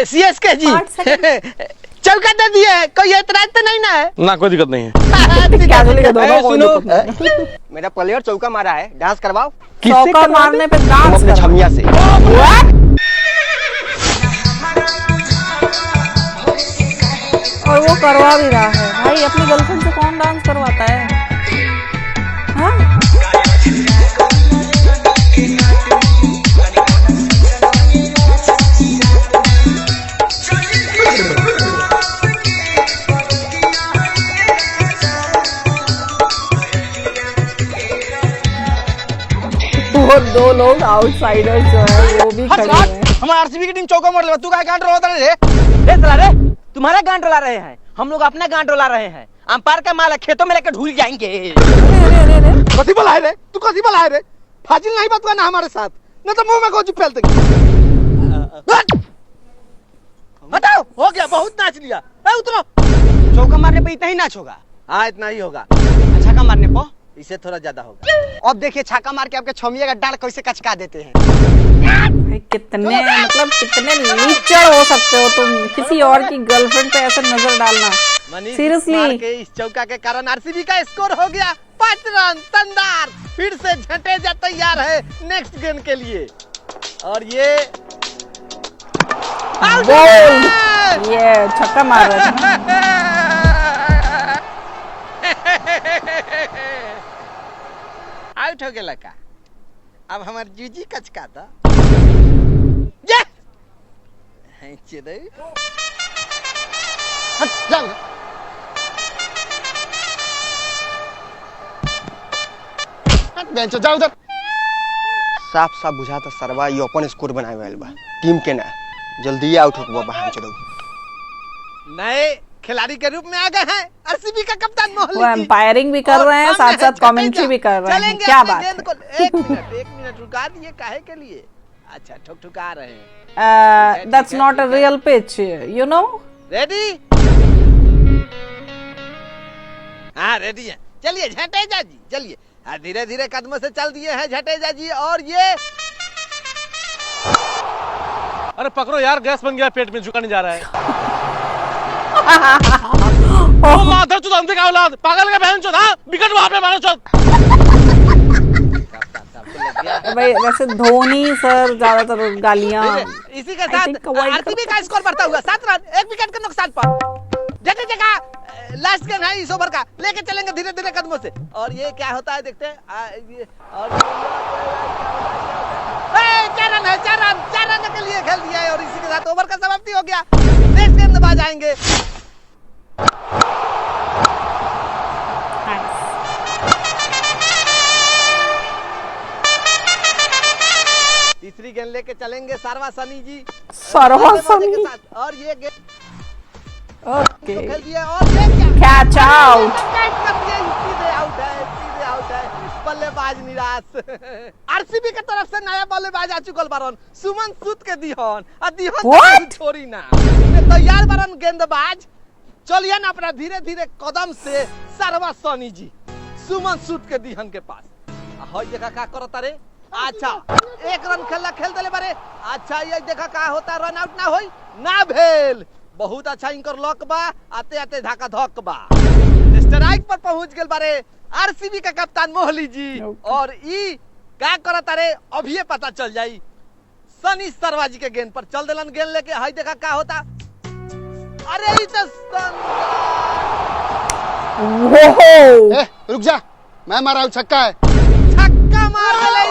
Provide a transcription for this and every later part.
CSK जी चौका दे दिए, कोई एतराज तो नहीं ना है? ना कोई दिक्कत नहीं है। सुनो, मेरा प्लेयर चौका मारा है, डांस करवाओ। चौका मारने पे डांस अपने छमिया से। और वो करवा भी रहा है भाई, अपनी गर्लफ्रेंड से कौन डांस करवाता है? हाँ? वो दो लोग आउटसाइडर्स जो है वो भी खड़े हैं। हमारे आरसीबी की टीम चौका मार ले, तू काय गांड रोता रे? रे चला रे, तुम्हारा गांड रोला रहे हैं, हम लोग अपना गांड रोला रहे हैं। अंपायर का माल खेतों में लेकर ढूल जाएंगे। कथी बला है रे? तू कथी बला है रे? फाजिल नहीं बात करना हमारे साथ, नहीं तो मुंह में गोजी फैल देंगे। बताओ, हो गया, बहुत नाच लिया। उतरो, चौका मारने पे इतना ही नाच होगा? हाँ, इतना ही होगा। छक्का मारने पर इससे थोड़ा ज्यादा होगा। अब देखिए छक्का मार के आपके छमिया का डाल कैसे कचका देते हैं। कितने मतलब कितने नीचड़ हो सकते हो तुम, किसी और की गर्लफ्रेंड पे ऐसे नजर डालना। सीरियसली इस चौका के कारण आरसीबी का स्कोर हो गया 5 रन। शानदार, फिर से झटेजा तैयार है नेक्स्ट गेम के लिए। और ये छक्का मार रहा है। आउट हो गया लड़का। अब हमार जूजी कचका था। जाओ उधर। साफ साफ बुझा था सरवा ये ओपन स्कोर बनाए हुए बा टीम के ना, जल्दी आउट हो बाहर चलो। नए खिलाड़ी के रूप में आ गए हैं आरसीबी का कप्तान मोहल्ली। वो एम्पायरिंग भी कर रहे हैं, साथ साथ कमेंट्री भी कर रहे हैं। क्या बात है? एक मिनट रुका दिए, काहे के लिए? अच्छा, ठुकठुका रहे हैं। That's not a real pitch, you know? Ready? हाँ, रेडी है। चलिए झटेजा जी, चलिए। धीरे धीरे कदमों से चल दिए हैं झटेजा जी। और ये अरे पकड़ो यार, गैस बन गया पेट में, झुका नहीं जा रहा है। ओ माधर चोद, अंधे का औलाद, पागल का बहन चोद। हाँ, विकेट वहां पे मारो चोद। भाई वैसे धोनी सर ज्यादातर गालियां। इसी के साथ आरसीबी का स्कोर बढ़ता हुआ 7 रन, 1 विकेट के नुकसान पर। जगह लास्ट गेम है इस ओवर का, लेके चलेंगे धीरे धीरे कदमों से। और ये क्या होता है देखते हैं। और 4 रन है, 4 रन के लिए खेल दिया है। और इसी के साथ ओवर का समाप्ति हो गया। नेक्स्ट गेंदबाज आएंगे। तीसरी गेंद लेके चलेंगे सरवा सनी जी। सरवा सनी। और ये गेंद ओके, खेल दिया। और ये क्या? Catch out. सीधे आउट है। बल्लेबाज निराश। आरसीबी के तरफ से नया बल्लेबाज आ चुकल बारन, सुमन सूद के दिहन। छोड़ी ना, तैयार बारन गेंदबाज। चलिए ना अपना धीरे धीरे कदम से सरवा सनी जी सुमन सूद के दिहन के पास। हई देखा का करता रे। अच्छा, 1 रन खेल देले बारे। अच्छा, ये देखा का होता, रन आउट ना होई ना भेल। बहुत अच्छा इनकर लक बा, आते आते धक्का धक बा, स्ट्राइक पर पहुंच गेल बारे आरसीबी का कप्तान मोहली जी। और ई का करता रे अभी पता चल जाई। सनी सरवा जी के गेंद पर चल देलन, गेंद लेके। हई देखा का होता। अरे ई तो रुक जा, मैं मारा हूं, छक्का है। छक्का मार देले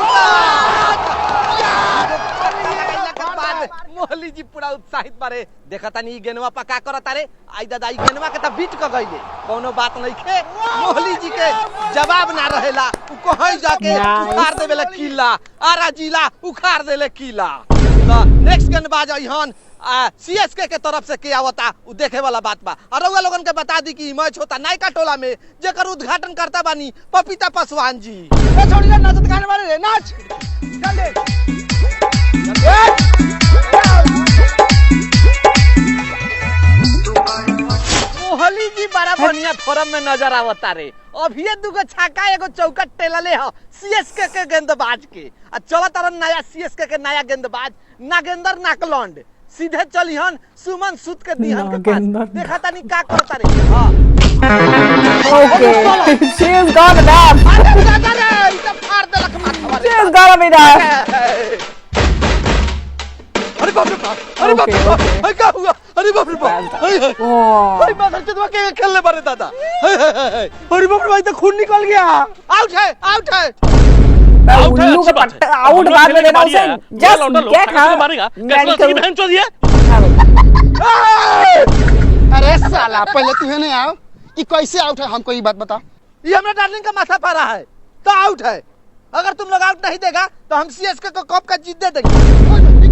मोहली जी पूरा उत्साहित बारे। देखा तानी गेनवा पका करता रे। आई दादा ई गेनवा के त बीट क गइले, कोनो बात नहीं खे। मोहली जी के जवाब ना रहेला, उ कहीं जाके उखाड़ देवेला किला। आरा जिला उखाड़ देले किला। तो नेक्स्ट गेंदबाज इहन सीएसके के तरफ से के आवता, उ देखे वाला बात बा। और रउआ लोगन के बता दी कि मैच होता नायका टोला में, जेकर उद्घाटन करता बानी पपीता पासवान जी। ए छोड़िए, नाचत गाने वाले रे, नाच चल दे। मोहली जी बड़ा बढ़िया फॉर्म में नजर आवता रे। अभी दुगो छक्का एगो चौका टेलले ह सीएसके के गेंदबाज के। आ चला तरन नया सीएसके के नया गेंदबाज नागेंद्र नाकलंड। सीधे चलिहन सुमन सूत के दिहन के नागिन, पास देखा तानी का करता रे हां Okay, she is gonna die. अरे दादा रे इसे फाड़ देलक माथा She is gonna be die. अरे बाप रे बाप अरे बाप रे बाप अरे क्या हुआ अरे बाप रे बाप Oh, अरे माथा चुदवा के खेलने बारे दादा अरे बाप रे भाई तो खून निकल गया आउट है उल्लू का पट्टा आउट बाद में देना उसे जस्ट क्या खा मेडिकल बहन चोद ये अरे साला पहले तू नहीं आओ कि कैसे आउट है हमको ये बात बता। ये हमरा डार्लिंग का माथा फाड़ा है तो आउट है अगर तुम लोग आउट नहीं देगा तो हम सीएसके को कप का जीत दे देंगे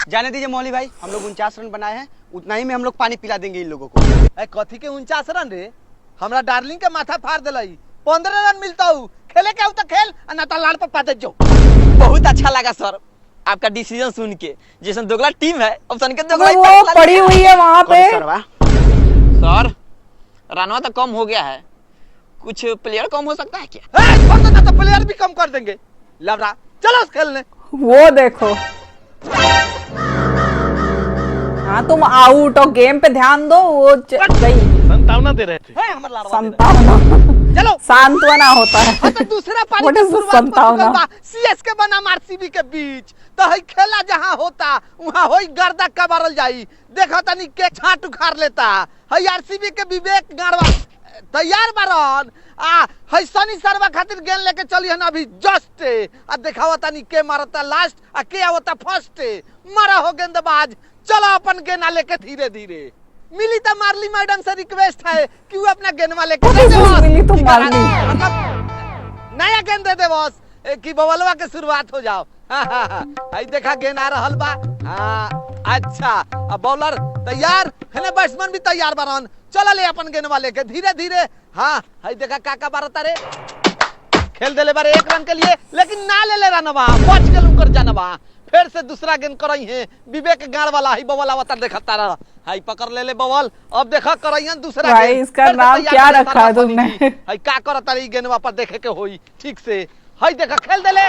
जाने दीजिए मौली भाई, हम लोग 49 रन बनाए हैं, उतना ही में हम लोग पानी पिला देंगे इन लोगों को। कथी के 49 रन रे हमरा डार्लिंग के माथा फाड़ दिलाई 15 रन मिलता हूँ खेले के तो खेल ना तो लाड़ पर पाते जो। बहुत अच्छा लगा सर आपका डिसीजन सुन के। जैसे दोगला टीम है ऑप्शन के दोगला ही वो फैसला पड़ी लिया। हुई है वहां पे। सर रनवा तो कम हो गया है, कुछ प्लेयर कम हो सकता है क्या? तो प्लेयर भी कम कर देंगे लवरा चलो खेलने। वो देखो हाँ तुम आउट और गेम पे ध्यान दो वो गई संतावना दे रहे थे। संतावना चलो सांत्वना होता है तो दूसरा पारी What की is शुरुआत संतावना? हो चुकल बा सीएसके बनाम आरसीबी के बीच तो है खेला जहां होता वहां होई गर्दा कबारल जाई देखा तनी के छाट उखाड़ लेता है आरसीबी के विवेक गाड़वा तैयार बारन आ है सनी सरवा खातिर गेंद लेके चली है ना अभी जस्ट आ देखावा तनी के मारता लास्ट आ के आवता फर्स्ट मारा हो गेंदबाज चलो अपन गेंद लेके धीरे धीरे मिली तो मारली मैडम से रिक्वेस्ट है कि वो अपना गेंद लेके दे दे बॉस। मिली तो मारली। मतलब नया गेंद दे दे बॉस कि बवलवा के शुरुआत हो जाओ। आई देखा गेंद आ रहल बा हाँ अच्छा अब बॉलर तैयार है बैट्समैन भी तैयार बारन चला ले अपन गेंद लेके धीरे धीरे हाँ आई देखा काका बारता रे खेल देले बारे 1 रन के लिए लेकिन ना ले ले रनवा बच गेल उनकर जानवा फिर से दूसरा गेंद करई है विवेक गाड़ वाला ही बवल आवता देखता रहा हाई पकड़ ले ले बवल अब देखा करईन दूसरा भाई गेंद इसका फिर से नाम तैयार क्या करे रखा है सरवा तुमने? सनी जी। हाई का करता रे गेंद पर देखे के होई ठीक से हाई देखा खेल देले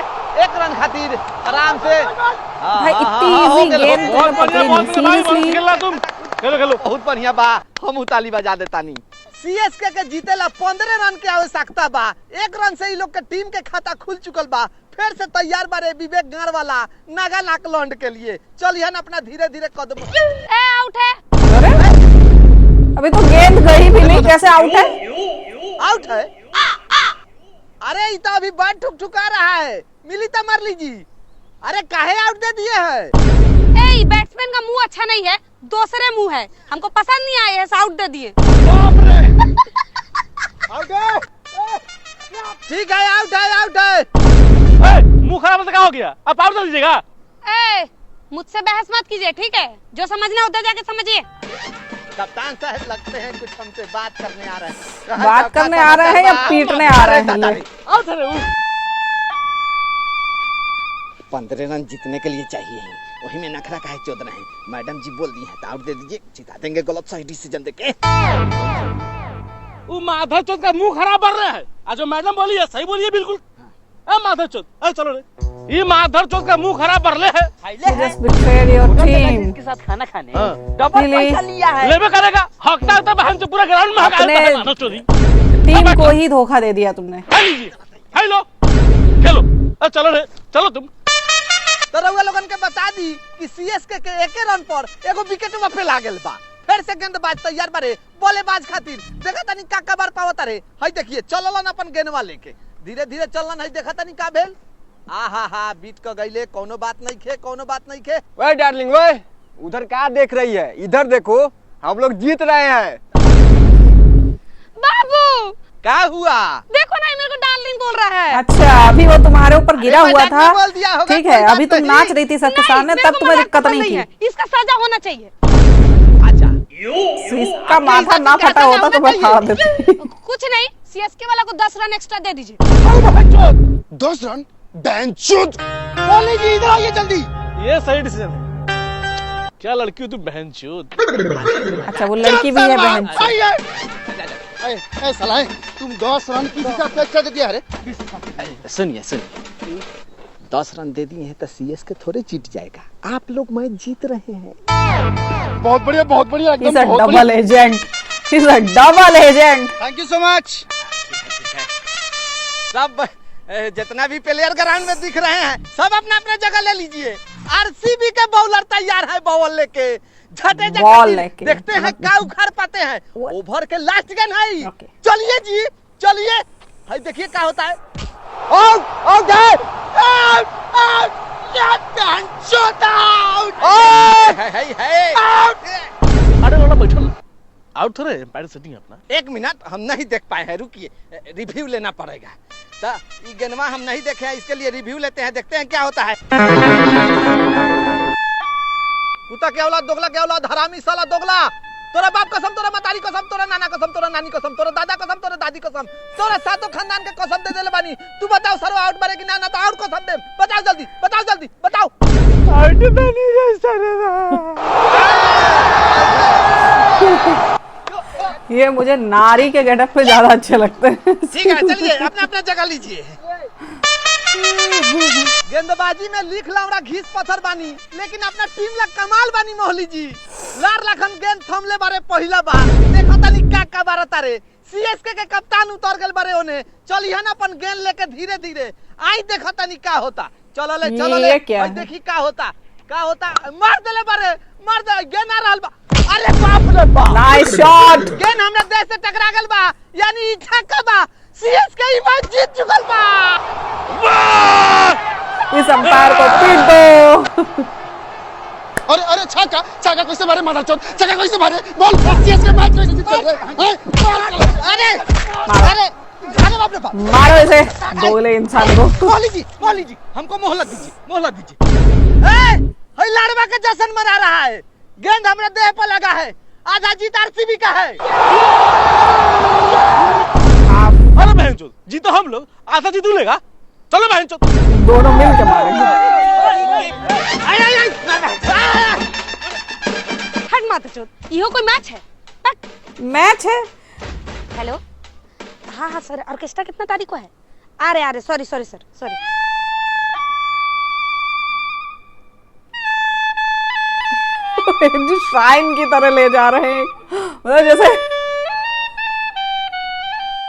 1 रन खातिर आराम से भाई इतनी इजी गेम बहुत बढ़िया बहुत सीरियसली खेला तुम। खेलो खेलो बहुत बढ़िया बा हम ताली बजा देता नी सीएसके के जीतेला 15 रन के आवश्यकता बा 1 रन से ही लोग के टीम के खाता खुल चुकल बा फिर से तैयार बारे विवेक गाड़ वाला नागा नाकलैंड के लिए चलिए ना अपना धीरे धीरे कदम ए आउट है। अरे अभी तो गेंद गई भी नहीं कैसे आउट है? आउट है अरे ये तो अभी बैट ठुकठुका रहा है मिली तो मार लीजी अरे काहे आउट दे दिए है ए बैट्समैन का मुंह अच्छा नहीं है दूसरे मुंह है हमको पसंद नहीं आए ऐसा आउट दे दिए। आउट है ठीक है आउट है मुंह खराब से क्या हो गया? अब आउट कर दीजिएगा। ए मुझसे बहस मत कीजिए ठीक है जो समझना उधर जाके समझिए। कप्तान साहब लगते हैं कुछ हमसे बात करने आ रहे हैं बात करने आ रहे हैं या पीटने आ रहे हैं ये? आउट है 15 रन जीतने के लिए चाहिए वही में नखरा का है 14 है मैडम जी बोल दी है तो आउट दे दीजिए जिता देंगे गलत सही डिसीजन देके वो माधव चौथ का मुंह खराब कर रहा है। आज जो मैडम बोली है सही बोली है बिल्कुल। माधव चौथ चलो रे ये माधव चौथ का मुंह खराब कर ले है। You just betrayed your team. इसके साथ खाना खाने हाँ। Double Really? पैसा लिया है। लेबे करेगा हकता है तो बहन से पूरा ग्राउंड में हका अपने- है माधव चौधरी। टीम को ही धोखा दे दिया तुमने। हाय लीजिए हाय लो खेलो चलो रे चलो तुम। तो रउआ लोगन के बता दी कि सीएसके के 1 रन पर एगो विकेट पे लागल बा फिर से गेंदबाज तैयार बारे बल्लेबाज खातिर देखा तनी का बार पावता रे हई देखिए चललन अपन गेंदवा लेके धीरे धीरे चललन हई देखा तनी का भेल हा बीट क गईले कोनो बात नहीं खे ओए डार्लिंग ओए उधर क्या देख रही है? इधर देखो हम लोग जीत रहे हैं। बाबू का हुआ देखो ना ये मेरे को डार्लिंग बोल रहा है। अच्छा अभी वो तुम्हारे ऊपर गिरा अरे हुआ मजाक में था बोल दिया होगा, ठीक कोई है बात अभी तुम नहीं। नाच रही थी सबके नहीं, सामने मेरे तब को तुम्हें मजाक दिक्कत पसंद नहीं है। थी। इसका सजा होना चाहिए। अच्छा इसका माथा ना फटा होता तो मैं फाड़ देती। कुछ नहीं सीएसके वाला को 10 रन एक्स्ट्रा दे दीजिए। 10 रन बेंचुद बोली जी इधर आइए जल्दी। ये सही डिसीजन है। क्या लड़की हो तुम बहन चोद। अच्छा वो लड़की भी है बहन। ए साला तुम 10 रन की हिसाब से अच्छा दे दिया रे। सुनिए सुनिए, 10 रन दे दिए हैं तो सीएस के थोड़े जीत जाएगा। आप लोग मैच जीत रहे हैं। बहुत बढ़िया He's एकदम a बहुत double बढ़िया। agent. He's a double agent. Thank you so much. सब जितना भी प्लेयर ग्राउंड में दिख रहे हैं सब अपना अपना जगह ले लीजिए। आरसीबी के बॉलर तैयार है बॉल लेके, झटे बॉल झटे लेके। देखते हैं क्या उखाड़ पाते हैं। ओवर के लास्ट गेंद है। Okay. चलिए जी चलिए, भाई देखिए क्या होता है। आउट आउट है। Out out shot out. है अरे वाला बैठो ना, आउट थोड़े एम्पायर सेटिंग है अपना। 1 मिनट, हम नहीं देख पाए हैं, रुकिए रिव्यू लेना पड़ेगा। तो ये गेंदवा हम नहीं देखे हैं, इसके लिए रिव्यू लेते हैं, देखते हैं क्या होता है। कुत्ता क्या औलाद, दोगला क्या औलाद, हरामी साला दोगला। तोरा बाप कसम, तोरा मतारी कसम, तोरा नाना कसम, तोरा नानी कसम, तोरा दादा कसम, तोरा दादी कसम, तोरा सातों खानदान के कसम दे देले बानी। तू बताओ सर आउट मारे कि ना, ना तो आउट कसम दे। बताओ जल्दी, बताओ जल्दी, बताओ। आउट बनी रे साला। ये मुझे नारी के गेटअप पे ज्यादा अच्छे लगते हैं। ठीक है चलिए अपना अपना जगह लीजिए। गेंदबाजी में लिख लाउरा घीस पत्थर बानी, लेकिन अपना टीम ला कमाल बानी मोहली जी। लार लखन गेंद थमले बारे पहला बार, देखो तनी का बारे तारे। सीएसके के कप्तान उतर गए बारे ओने। चलिए ना अपन गेंद लेके धीरे धीरे आई, देखो तनी का होता। चलो ले चलो ले, क्या देखी का होता, का होता। मार देले बारे, मार दे, गेंद आ रहल बा। अरे बाप रे बाप, नाइस शॉट। गेंद हमरा देश से टकरा गल बा, यानी इच्छा का बा। सीएसके ही मैच जीत चुकल बा। इस अंपायर को पीट दो। अरे अरे छक्का छक्का कैसे मारे मारा चोट, छक्का कैसे मारे बॉल सीएस के मैच में जीत रहे हैं। अरे अरे अरे बाप रे बाप, मारो इसे, दोगले इंसान को। मोहली जी हमको मोहलत दीजिए, मोहलत दीजिए। ए लाड़वा के जश्न मना रहा है, गेंद हमरा देह पर लगा है, आधा जीत आरसीबी का है। अरे बहनचोद, जीतो हम लोग, आधा जीतू लेगा। चलो बहनचोद, दोनों मिल के मारेंगे। हट माता चोद, इहो कोई मैच है? हट। मैच है। हेलो, हाँ हाँ सर, ऑर्केस्ट्रा कितना तारीख को है? आ रहे sorry sorry sir, sorry. Shrine की तरह ले जा रहे हैं, मतलब जैसे